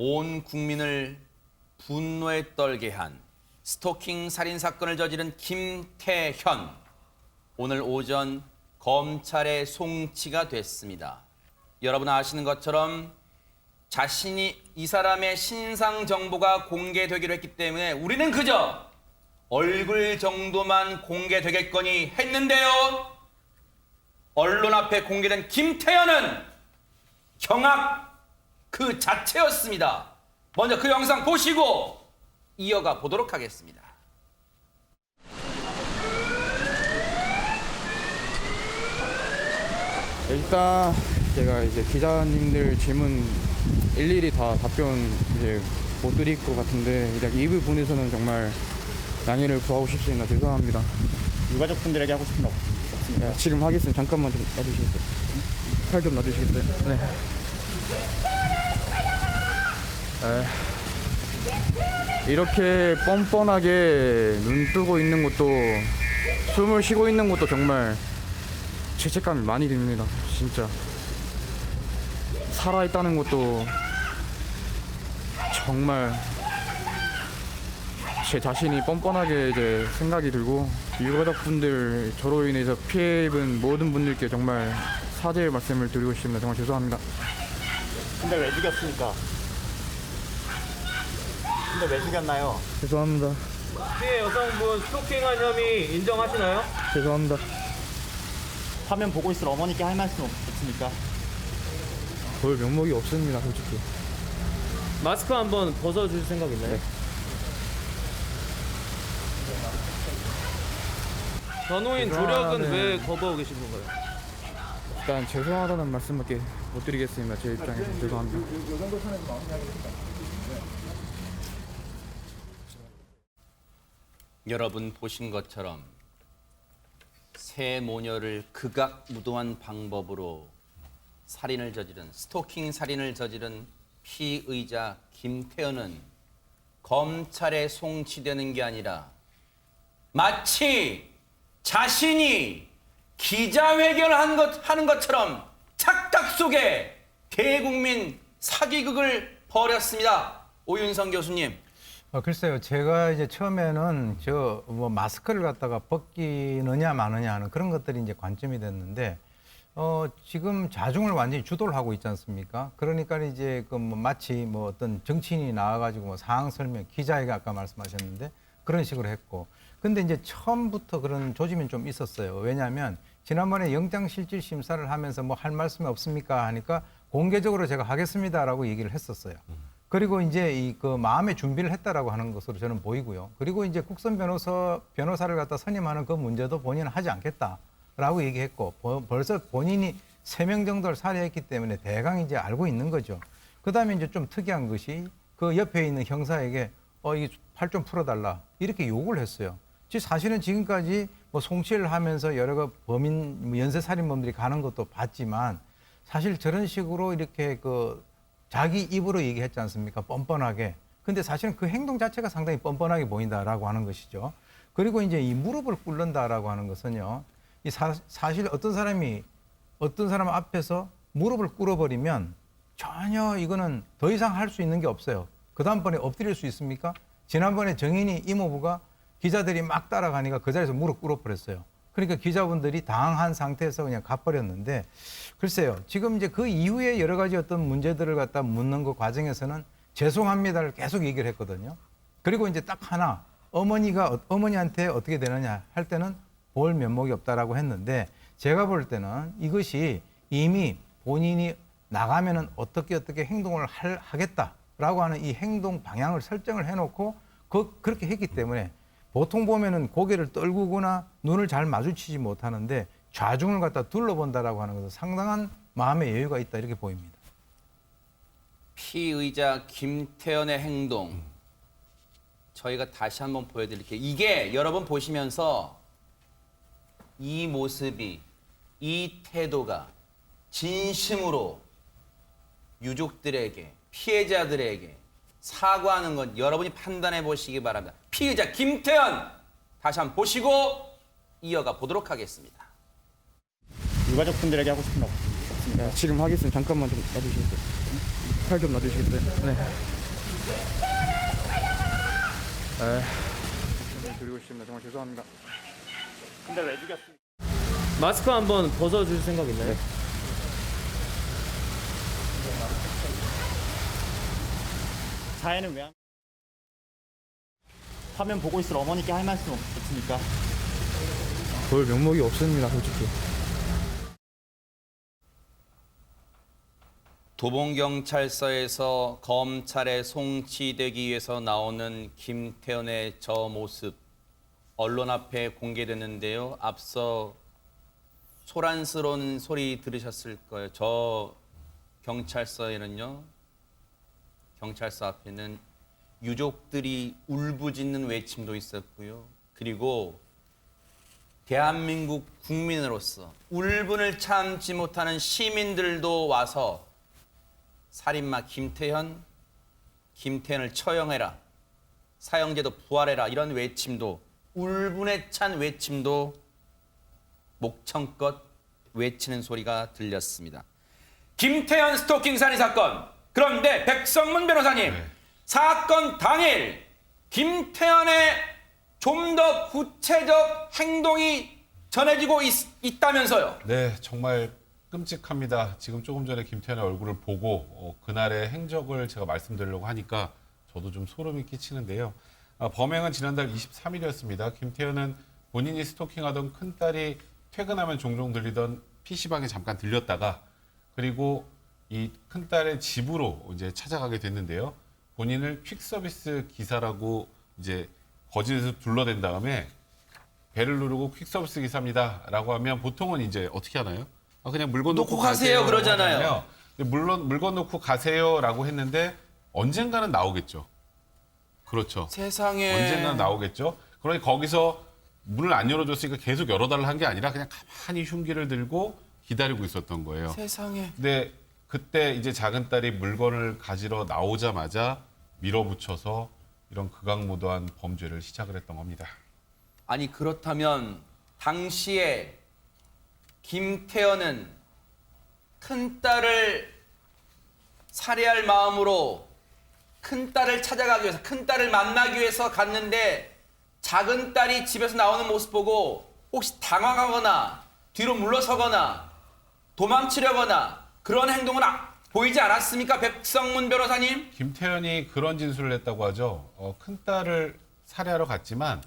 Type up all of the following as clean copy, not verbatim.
온 국민을 분노에 떨게 한 스토킹 살인 사건을 저지른 김태현. 오늘 오전 검찰에 송치가 됐습니다. 여러분 아시는 것처럼 자신이 이 사람의 신상 정보가 공개되기로 했기 때문에 우리는 그저 얼굴 정도만 공개되겠거니 했는데요. 언론 앞에 공개된 김태현은 경악 그 자체였습니다. 먼저 그 영상 보시고 이어가 보도록 하겠습니다. 일단 제가 이제 기자님들 질문 일일이 다 답변 이제 못 드릴 것 같은데 일단 이 부분에서는 정말 양해를 구하고 싶습니다. 죄송합니다. 유가족분들에게 하고 싶은 거 없습니까? 야, 지금 하겠습니다. 잠깐만 좀 놔주시겠어요? 팔 좀 놔주시겠어요? 네. 이렇게 뻔뻔하게 눈 뜨고 있는 것도 숨을 쉬고 있는 것도 정말 죄책감이 많이 듭니다. 진짜 살아있다는 것도 정말 제 자신이 뻔뻔하게 이제 생각이 들고 유가족분들 저로 인해서 피해 입은 모든 분들께 정말 사죄의 말씀을 드리고 싶습니다. 정말 죄송합니다. 근데 왜 죽였습니까? 근데 왜 죽였나요? 죄송합니다. 피해 여성분 스토킹한 혐의 인정하시나요? 죄송합니다. 화면 보고 있을 어머니께 할 말씀 없습니까? 볼 면목이 없습니다, 솔직히. 마스크 한번 벗어줄 생각 있나요? 네. 변호인 조력은 왜 거부하고 계신 건가요? 일단 죄송하다는 말씀밖에 못 드리겠습니다. 제 입장에서 죄송합니다. 여러분 보신 것처럼 새 모녀를 극악무도한 방법으로 살인을 저지른 스토킹 살인을 저지른 피의자 김태현은 검찰에 송치되는 게 아니라 마치 자신이 기자회견을 하는 것처럼 착각 속에 대국민 사기극을 벌였습니다. 오윤성 교수님. 글쎄요. 제가 이제 처음에는 마스크를 갖다가 벗기느냐 마느냐 하는 그런 것들이 이제 관점이 됐는데 지금 자중을 완전히 주도를 하고 있지 않습니까? 그러니까 이제 마치 어떤 정치인이 나와가지고 상황 설명, 기자회견 아까 말씀하셨는데 그런 식으로 했고. 근데 이제 처음부터 그런 조짐이 좀 있었어요. 왜냐하면 지난번에 영장실질 심사를 하면서 할 말씀이 없습니까? 하니까 공개적으로 제가 하겠습니다라고 얘기를 했었어요. 그리고 이제 마음의 준비를 했다라고 하는 것으로 저는 보이고요. 그리고 이제 국선 변호사를 갖다 선임하는 그 문제도 본인은 하지 않겠다라고 얘기했고, 벌써 본인이 3명 정도를 살해했기 때문에 대강 이제 알고 있는 거죠. 그 다음에 이제 좀 특이한 것이 그 옆에 있는 형사에게 이 팔 좀 풀어달라 이렇게 요구를 했어요. 사실은 지금까지 송치를 하면서 여러 범인, 연쇄살인범들이 가는 것도 봤지만 사실 저런 식으로 이렇게 자기 입으로 얘기했지 않습니까? 뻔뻔하게. 근데 사실은 그 행동 자체가 상당히 뻔뻔하게 보인다라고 하는 것이죠. 그리고 이제 이 무릎을 꿇는다라고 하는 것은요. 사실 어떤 사람 앞에서 무릎을 꿇어버리면 전혀 이거는 더 이상 할 수 있는 게 없어요. 그 다음번에 엎드릴 수 있습니까? 지난번에 정인이 이모부가 기자들이 막 따라가니까 그 자리에서 무릎 꿇어버렸어요. 그러니까 기자분들이 당한 상태에서 그냥 가버렸는데 글쎄요. 지금 이제 그 이후에 여러 가지 어떤 문제들을 갖다 묻는 그 과정에서는 죄송합니다를 계속 얘기를 했거든요. 그리고 이제 딱 하나 어머니한테 어떻게 되느냐 할 때는 볼 면목이 없다라고 했는데 제가 볼 때는 이것이 이미 본인이 나가면은 어떻게 행동을 하겠다라고 하는 이 행동 방향을 설정을 해놓고 그렇게 했기 때문에 보통 보면은 고개를 떨구거나 눈을 잘 마주치지 못하는데 좌중을 갖다 둘러본다라고 하는 것은 상당한 마음의 여유가 있다 이렇게 보입니다. 피의자 김태현의 행동 저희가 다시 한번 보여드릴게요. 이게 여러분 보시면서 이 모습이 이 태도가 진심으로 유족들에게 피해자들에게 사과하는 건 여러분이 판단해 보시기 바랍니다. 피의자 김태현 다시 한번 보시고 이어가 보도록 하겠습니다. 유가족분들에게 하고 싶은 거 없습니까? 야, 지금 하겠습니다. 잠깐만 좀 놔주시겠어요? 팔 좀 놔주시겠어요? 네. 드리고 싶습니다. 정말 죄송합니다. 근데 왜 죽였습니까? 마스크 한번 벗어줄 생각 있나요? 자해는 왜? 화면 보고 있을 어머니께 할 말씀 없습니까? 볼 명목이 없습니다, 솔직히. 도봉경찰서에서 검찰에 송치되기 위해서 나오는 김태현의 저 모습 언론 앞에 공개됐는데요. 앞서 소란스러운 소리 들으셨을 거예요. 저 경찰서에는요. 경찰서 앞에는 유족들이 울부짖는 외침도 있었고요. 그리고 대한민국 국민으로서 울분을 참지 못하는 시민들도 와서 살인마 김태현을 처형해라, 사형제도 부활해라 이런 외침도 울분에 찬 외침도 목청껏 외치는 소리가 들렸습니다. 김태현 스토킹 살인 사건. 그런데 백성문 변호사님, 사건 당일 김태현의 좀 더 구체적 행동이 전해지고 있다면서요. 네, 정말 끔찍합니다. 지금 조금 전에 김태현의 얼굴을 보고 그날의 행적을 제가 말씀드리려고 하니까 저도 좀 소름이 끼치는데요. 범행은 지난달 23일이었습니다. 김태현은 본인이 스토킹하던 큰딸이 퇴근하면 종종 들리던 PC방에 잠깐 들렸다가 그리고 이 큰딸의 집으로 이제 찾아가게 됐는데요. 본인을 퀵서비스 기사라고 이제 거짓에서 둘러댄 다음에 배를 누르고 퀵서비스 기사입니다라고 하면 보통은 이제 어떻게 하나요? 그냥 물건 놓고 가세요 그러잖아요. 물론 물건 놓고 가세요라고 했는데 언젠가는 나오겠죠. 그렇죠. 세상에. 언젠가는 나오겠죠. 그러니 거기서 문을 안 열어줬으니까 계속 열어달라 한 게 아니라 그냥 가만히 흉기를 들고 기다리고 있었던 거예요. 세상에. 근데 그때 이제 작은 딸이 물건을 가지러 나오자마자 밀어붙여서 이런 극악무도한 범죄를 시작을 했던 겁니다. 아니 그렇다면 당시에 김태현은 큰딸을 살해할 마음으로 큰딸을 찾아가기 위해서 큰딸을 만나기 위해서 갔는데 작은 딸이 집에서 나오는 모습 보고 혹시 당황하거나 뒤로 물러서거나 도망치려거나 그런 행동은 보이지 않았습니까? 백성문 변호사님? 김태현이 그런 진술을 했다고 하죠. 큰딸을 살해하러 갔지만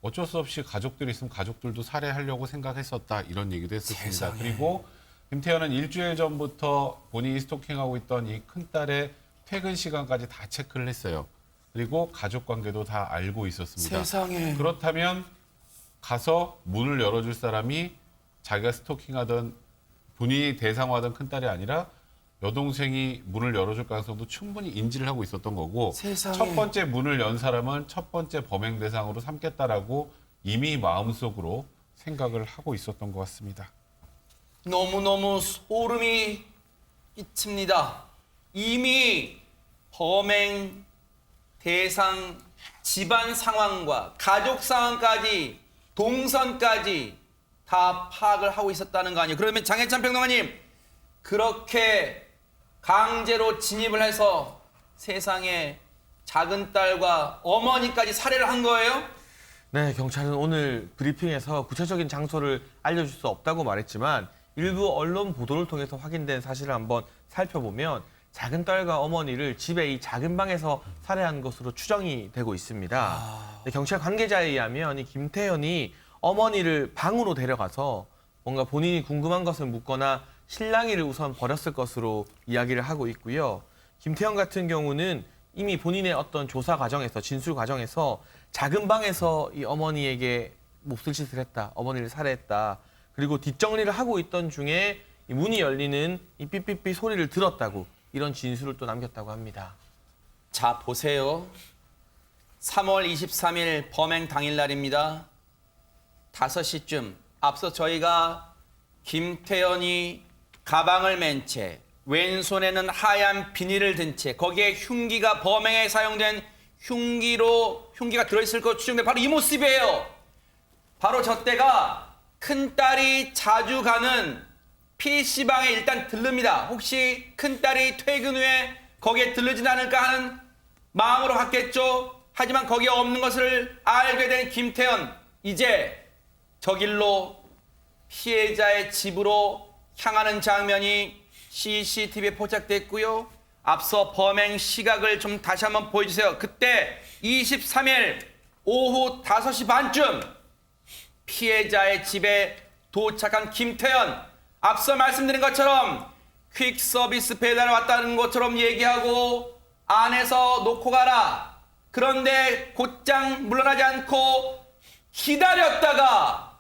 어쩔 수 없이 가족들이 있으면 가족들도 살해하려고 생각했었다. 이런 얘기도 했었습니다. 세상에. 그리고 김태현은 일주일 전부터 본인이 스토킹하고 있던 이 큰딸의 퇴근 시간까지 다 체크를 했어요. 그리고 가족 관계도 다 알고 있었습니다. 세상에. 그렇다면 가서 문을 열어줄 사람이 자기가 스토킹하던 본인이 대상화하던 큰딸이 아니라 여동생이 문을 열어줄 가능성도 충분히 인지를 하고 있었던 거고 세상에. 첫 번째 문을 연 사람은 첫 번째 범행 대상으로 삼겠다라고 이미 마음속으로 생각을 하고 있었던 것 같습니다. 너무너무 소름이 끼칩니다. 이미 범행 대상 집안 상황과 가족 상황까지 동선까지 다 파악을 하고 있었다는 거 아니에요. 그러면 장해찬 평론가님 그렇게 강제로 진입을 해서 세상에 작은 딸과 어머니까지 살해를 한 거예요? 네, 경찰은 오늘 브리핑에서 구체적인 장소를 알려줄 수 없다고 말했지만 일부 언론 보도를 통해서 확인된 사실을 한번 살펴보면 작은 딸과 어머니를 집의 이 작은 방에서 살해한 것으로 추정이 되고 있습니다. 경찰 관계자에 의하면 이 김태현이 어머니를 방으로 데려가서 뭔가 본인이 궁금한 것을 묻거나 실랑이를 우선 벌였을 것으로 이야기를 하고 있고요. 김태현 같은 경우는 이미 본인의 어떤 조사 과정에서 진술 과정에서 작은 방에서 이 어머니에게 몹쓸 짓을 했다, 어머니를 살해했다. 그리고 뒷정리를 하고 있던 중에 이 문이 열리는 이 삐삐삐 소리를 들었다고 이런 진술을 또 남겼다고 합니다. 자, 보세요. 3월 23일 범행 당일날입니다. 5시쯤 앞서 저희가 김태현이 가방을 맨 채 왼손에는 하얀 비닐을 든 채 거기에 흉기가 범행에 사용된 흉기가 들어있을 것 추정돼 바로 이 모습이에요. 바로 저 때가 큰딸이 자주 가는 PC방에 일단 들릅니다. 혹시 큰딸이 퇴근 후에 거기에 들르진 않을까 하는 마음으로 갔겠죠. 하지만 거기에 없는 것을 알게 된 김태현, 이제 저 길로 피해자의 집으로 향하는 장면이 CCTV에 포착됐고요. 앞서 범행 시각을 좀 다시 한번 보여주세요. 그때 23일 오후 5시 반쯤 피해자의 집에 도착한 김태현, 앞서 말씀드린 것처럼 퀵 서비스 배달 왔다는 것처럼 얘기하고 안에서 놓고 가라. 그런데 곧장 물러나지 않고 기다렸다가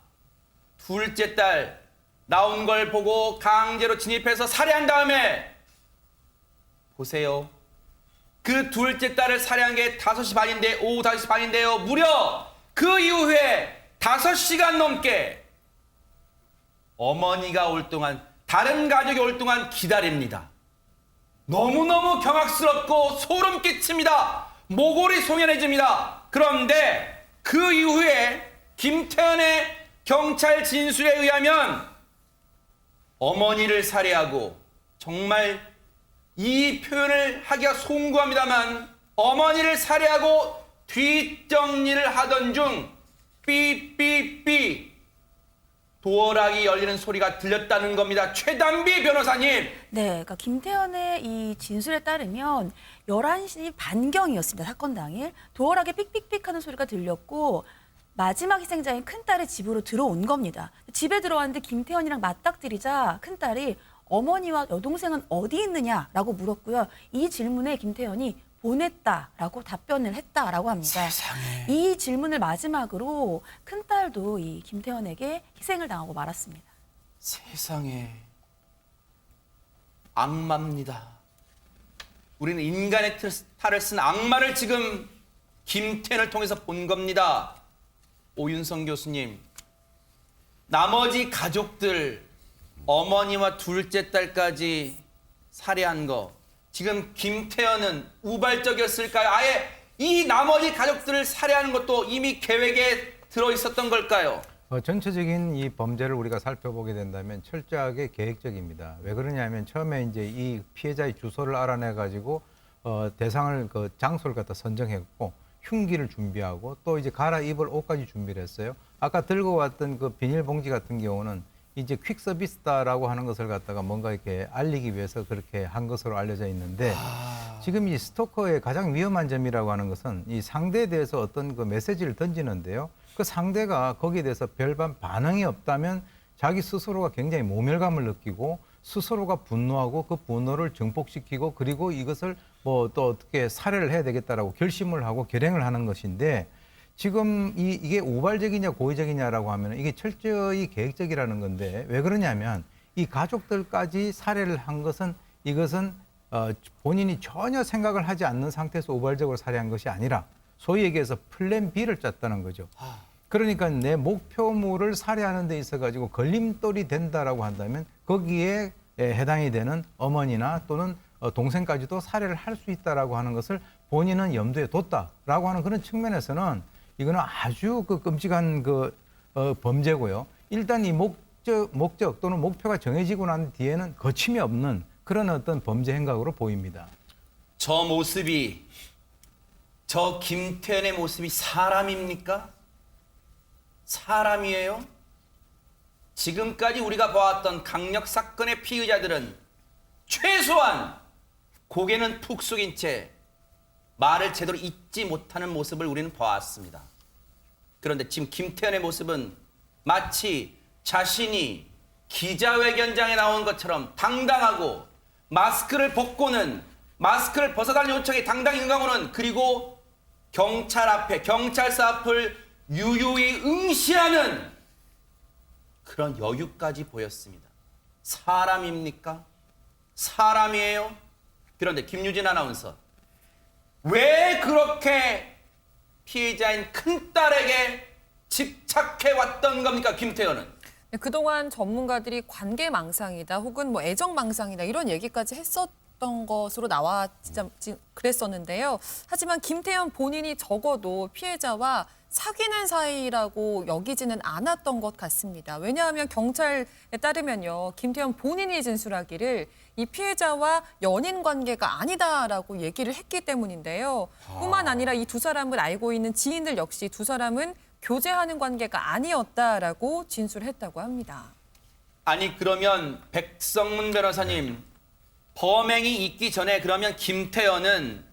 둘째 딸 나온 걸 보고 강제로 진입해서 살해한 다음에 보세요. 그 둘째 딸을 살해한 게 5시 반인데, 오후 5시 반인데요. 무려 그 이후에 5시간 넘게 어머니가 올 동안, 다른 가족이 올 동안 기다립니다. 너무너무 경악스럽고 소름 끼칩니다. 모골이 소연해집니다. 그런데 그 이후에 김태현의 경찰 진술에 의하면 어머니를 살해하고, 정말 이 표현을 하기가 송구합니다만, 어머니를 살해하고 뒷정리를 하던 중 삐삐삐 도어락이 열리는 소리가 들렸다는 겁니다. 최단비 변호사님. 네, 그러니까 김태현의 이 진술에 따르면 11시 반경이었습니다. 사건 당일. 도어락에 삑삑삑 하는 소리가 들렸고 마지막 희생자인 큰딸의 집으로 들어온 겁니다. 집에 들어왔는데 김태현이랑 맞닥뜨리자 큰딸이 어머니와 여동생은 어디 있느냐라고 물었고요. 이 질문에 김태현이 보냈다라고 답변을 했다라고 합니다. 세상에. 이 질문을 마지막으로 큰딸도 이 김태현에게 희생을 당하고 말았습니다. 세상에. 악마입니다. 우리는 인간의 탈을 쓴 악마를 지금 김태현을 통해서 본 겁니다. 오윤성 교수님, 나머지 가족들, 어머니와 둘째 딸까지 살해한 거, 지금 김태현은 우발적이었을까요? 아예 이 나머지 가족들을 살해하는 것도 이미 계획에 들어있었던 걸까요? 전체적인 이 범죄를 우리가 살펴보게 된다면 철저하게 계획적입니다. 왜 그러냐면 처음에 이제 이 피해자의 주소를 알아내 가지고 대상을 그 장소를 갖다 선정했고 흉기를 준비하고 또 이제 갈아입을 옷까지 준비를 했어요. 아까 들고 왔던 그 비닐봉지 같은 경우는 이제 퀵 서비스다라고 하는 것을 갖다가 뭔가 이렇게 알리기 위해서 그렇게 한 것으로 알려져 있는데 지금 이 스토커의 가장 위험한 점이라고 하는 것은 이 상대에 대해서 어떤 그 메시지를 던지는데요. 그 상대가 거기에 대해서 별반 반응이 없다면 자기 스스로가 굉장히 모멸감을 느끼고 스스로가 분노하고 그 분노를 증폭시키고 그리고 이것을 뭐 또 어떻게 살해를 해야 되겠다라고 결심을 하고 결행을 하는 것인데 지금 이게 우발적이냐 고의적이냐라고 하면 이게 철저히 계획적이라는 건데 왜 그러냐면 이 가족들까지 살해를 한 것은 이것은 본인이 전혀 생각을 하지 않는 상태에서 우발적으로 살해한 것이 아니라 소위 얘기해서 플랜 B를 짰다는 거죠. 그러니까 내 목표물을 살해하는 데 있어 가지고 걸림돌이 된다라고 한다면 거기에 해당이 되는 어머니나 또는 동생까지도 살해를 할 수 있다라고 하는 것을 본인은 염두에 뒀다라고 하는 그런 측면에서는 이거는 아주 그 끔찍한 그 범죄고요. 일단 이 목적 또는 목표가 정해지고 난 뒤에는 거침이 없는 그런 어떤 범죄 행각으로 보입니다. 저 모습이, 저 김태현의 모습이 사람입니까? 사람이에요? 지금까지 우리가 보았던 강력 사건의 피의자들은 최소한 고개는 푹 숙인 채 말을 제대로 잇지 못하는 모습을 우리는 보았습니다. 그런데 지금 김태현의 모습은 마치 자신이 기자회견장에 나온 것처럼 당당하고 마스크를 벗고는, 마스크를 벗어달라는 요청에 당당히 응하고는, 그리고 경찰 앞에, 경찰서 앞을 유유히 응시하는 그런 여유까지 보였습니다. 사람입니까? 사람이에요? 그런데 김유진 아나운서, 왜 그렇게 피해자인 큰딸에게 집착해 왔던 겁니까, 김태현은? 그동안 전문가들이 관계망상이다 혹은 뭐 애정망상이다 이런 얘기까지 했었던 것으로 그랬었는데요. 하지만 김태현 본인이 적어도 피해자와 사귀는 사이라고 여기지는 않았던 것 같습니다. 왜냐하면 경찰에 따르면요, 김태현 본인이 진술하기를 이 피해자와 연인 관계가 아니다라고 얘기를 했기 때문인데요. 뿐만 아니라 이 두 사람을 알고 있는 지인들 역시 두 사람은 교제하는 관계가 아니었다라고 진술했다고 합니다. 아니 그러면 백성문 변호사님, 범행이 있기 전에 그러면 김태현은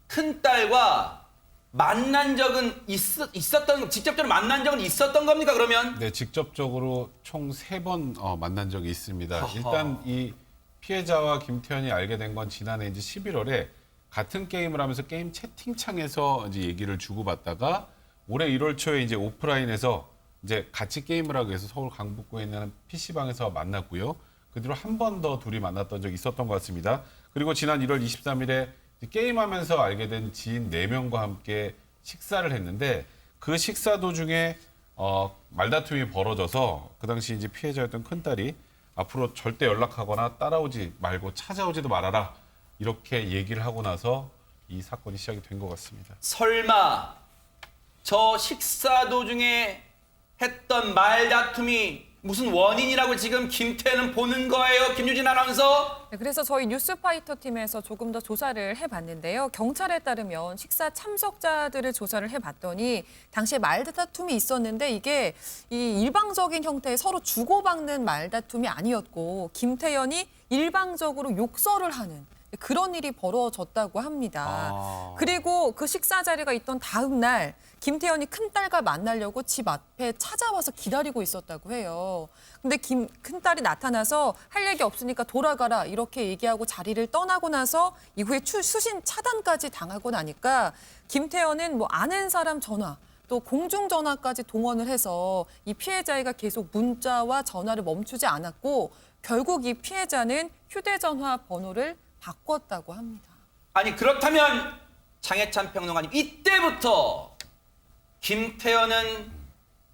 큰딸과 만난 적은 있었던, 직접적으로 만난 적은 있었던 겁니까 그러면? 네, 직접적으로 총 3번 만난 적이 있습니다. 아하. 일단 이 피해자와 김태현이 알게 된 건 지난해 이제 11월에 같은 게임을 하면서 게임 채팅창에서 이제 얘기를 주고받다가 올해 1월 초에 이제 오프라인에서 이제 같이 게임을 하기 위해서 서울 강북구에 있는 PC방에서 만났고요. 그 뒤로 한 번 더 둘이 만났던 적이 있었던 것 같습니다. 그리고 지난 1월 23일에 게임하면서 알게 된 지인 4명과 함께 식사를 했는데 그 식사 도중에 말다툼이 벌어져서 그 당시 이제 피해자였던 큰딸이 앞으로 절대 연락하거나 따라오지 말고 찾아오지도 말아라 이렇게 얘기를 하고 나서 이 사건이 시작이 된 것 같습니다. 설마 저 식사 도중에 했던 말다툼이 무슨 원인이라고 지금 김태현은 보는 거예요, 김유진 아나운서? 네, 그래서 저희 뉴스파이터 팀에서 조금 더 조사를 해봤는데요. 경찰에 따르면 식사 참석자들을 조사를 해봤더니 당시에 말다툼이 있었는데 이게 이 일방적인 형태의 서로 주고받는 말다툼이 아니었고 김태현이 일방적으로 욕설을 하는 그런 일이 벌어졌다고 합니다. 그리고 그 식사 자리가 있던 다음 날 김태현이 큰딸과 만나려고 집 앞에 찾아와서 기다리고 있었다고 해요. 근데 큰딸이 나타나서 할 얘기 없으니까 돌아가라 이렇게 얘기하고 자리를 떠나고 나서 이후에 수신 차단까지 당하고 나니까 김태현은 뭐 아는 사람 전화 또 공중전화까지 동원을 해서 이 피해자가 계속 문자와 전화를 멈추지 않았고 결국 이 피해자는 휴대전화 번호를 바꿨다고 합니다. 아니 그렇다면 장혜찬 평론가님, 이때부터 김태현은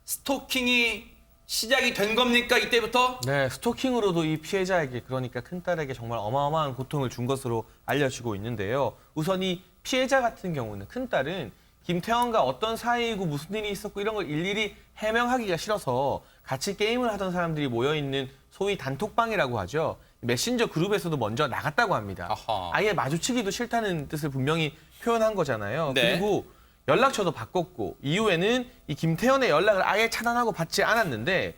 스토킹이 시작이 된 겁니까? 이때부터? 네, 스토킹으로도 이 피해자에게 그러니까 큰딸에게 정말 어마어마한 고통을 준 것으로 알려지고 있는데요. 우선 이 피해자 같은 경우는 큰딸은 김태현과 어떤 사이이고 무슨 일이 있었고 이런 걸 일일이 해명하기가 싫어서 같이 게임을 하던 사람들이 모여있는 소위 단톡방이라고 하죠. 메신저 그룹에서도 먼저 나갔다고 합니다. 아하. 아예 마주치기도 싫다는 뜻을 분명히 표현한 거잖아요. 네. 그리고 연락처도 바꿨고 이후에는 이 김태현의 연락을 아예 차단하고 받지 않았는데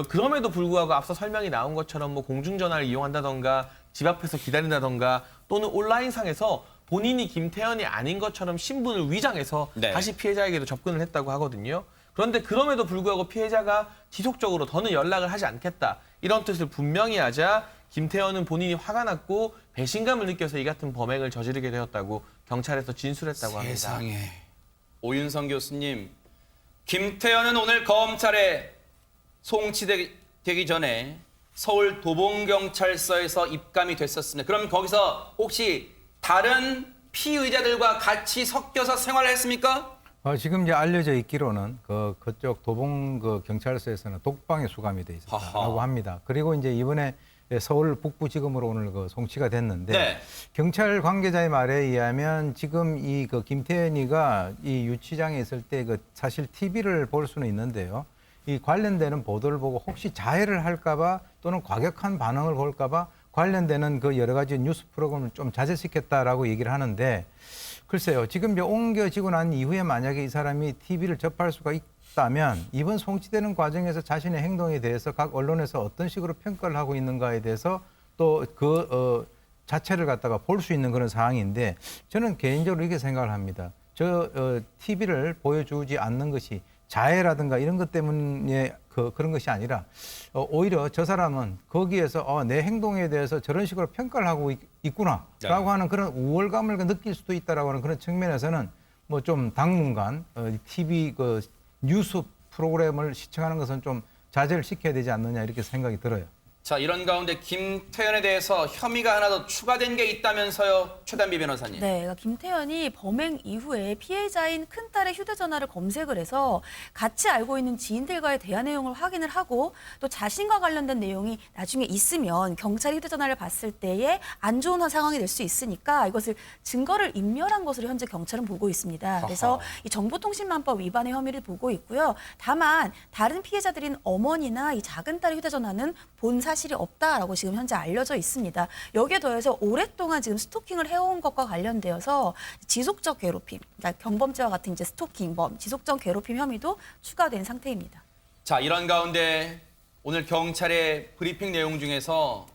그럼에도 불구하고 앞서 설명이 나온 것처럼 뭐 공중전화를 이용한다던가 집 앞에서 기다린다던가 또는 온라인상에서 본인이 김태현이 아닌 것처럼 신분을 위장해서 네. 다시 피해자에게도 접근을 했다고 하거든요. 그런데 그럼에도 불구하고 피해자가 지속적으로 더는 연락을 하지 않겠다 이런 뜻을 분명히 하자 김태현은 본인이 화가 났고 배신감을 느껴서 이 같은 범행을 저지르게 되었다고 경찰에서 진술했다고 합니다. 세상에. 오윤성 교수님, 김태현은 오늘 검찰에 송치되기 전에 서울 도봉경찰서에서 입감이 됐었습니다. 그럼 거기서 혹시 다른 피의자들과 같이 섞여서 생활을 했습니까? 지금 이제 알려져 있기로는 그쪽 도봉 경찰서에서는 독방에 수감이 돼 있었다라고 합니다. 그리고 이제 이번에 서울 북부지검으로 오늘 송치가 됐는데 네. 경찰 관계자의 말에 의하면 지금 이 김태현이가 이 유치장에 있을 때 사실 TV를 볼 수는 있는데요. 이 관련되는 보도를 보고 혹시 자해를 할까봐 또는 과격한 반응을 볼까봐 관련되는 여러 가지 뉴스 프로그램을 좀 자제시켰다라고 얘기를 하는데 글쎄요. 지금 이제 옮겨지고 난 이후에 만약에 이 사람이 TV를 접할 수가 있다면 이번 송치되는 과정에서 자신의 행동에 대해서 각 언론에서 어떤 식으로 평가를 하고 있는가에 대해서 또 자체를 갖다가 볼 수 있는 그런 상황인데 저는 개인적으로 이렇게 생각을 합니다. TV를 보여주지 않는 것이 자해라든가 이런 것 때문에 그런 것이 아니라 오히려 저 사람은 거기에서 내 행동에 대해서 저런 식으로 평가를 하고 있구나라고 하는 그런 우월감을 느낄 수도 있다라고 하는 그런 측면에서는 뭐 좀 당분간 TV 뉴스 프로그램을 시청하는 것은 좀 자제를 시켜야 되지 않느냐 이렇게 생각이 들어요. 자, 이런 가운데 김태현에 대해서 혐의가 하나 더 추가된 게 있다면서요, 최단비 변호사님. 네, 그러니까 김태현이 범행 이후에 피해자인 큰딸의 휴대전화를 검색을 해서 같이 알고 있는 지인들과의 대화 내용을 확인을 하고 또 자신과 관련된 내용이 나중에 있으면 경찰이 휴대전화를 봤을 때에 안 좋은 상황이 될 수 있으니까 이것을 증거를 인멸한 것으로 현재 경찰은 보고 있습니다. 그래서 이 정보통신망법 위반의 혐의를 보고 있고요. 다만 다른 피해자들인 어머니나 이 작은 딸의 휴대전화는 본 사실이 없다라고 지금 현재 알려져 있습니다. 여기에 더해서 오랫동안 지금 스토킹을 해온 것과 관련되어서 지속적 괴롭힘, 그러니까 경범죄와 같은 이제 스토킹범, 지속적 괴롭힘 혐의도 추가된 상태입니다. 자, 이런 가운데 오늘 경찰의 브리핑 내용 중에서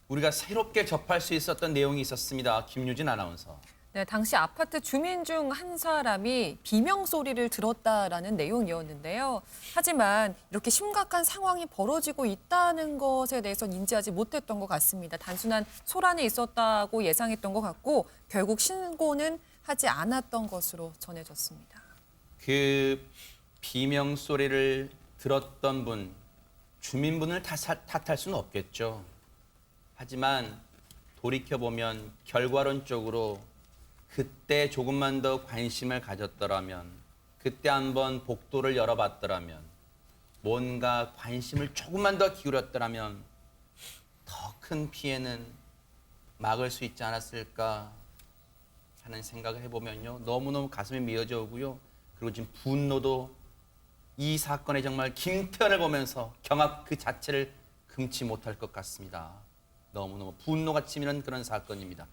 우리가 새롭게 접할 수 있었던 내용이 있었습니다. 김유진 아나운서. 네, 당시 아파트 주민 중 한 사람이 비명 소리를 들었다라는 내용이었는데요. 하지만 이렇게 심각한 상황이 벌어지고 있다는 것에 대해서는 인지하지 못했던 것 같습니다. 단순한 소란이 있었다고 예상했던 것 같고 결국 신고는 하지 않았던 것으로 전해졌습니다. 그 비명 소리를 들었던 분, 주민분을 탓할 수는 없겠죠. 하지만 돌이켜보면 결과론적으로 그때 조금만 더 관심을 가졌더라면, 그때 한번 복도를 열어봤더라면, 뭔가 관심을 조금만 더 기울였더라면 더 큰 피해는 막을 수 있지 않았을까 하는 생각을 해보면요. 너무너무 가슴이 미어져 오고요. 그리고 지금 분노도 이 사건에 정말 김태현을 보면서 경악 그 자체를 금치 못할 것 같습니다. 너무너무 분노가 치미는 그런 사건입니다.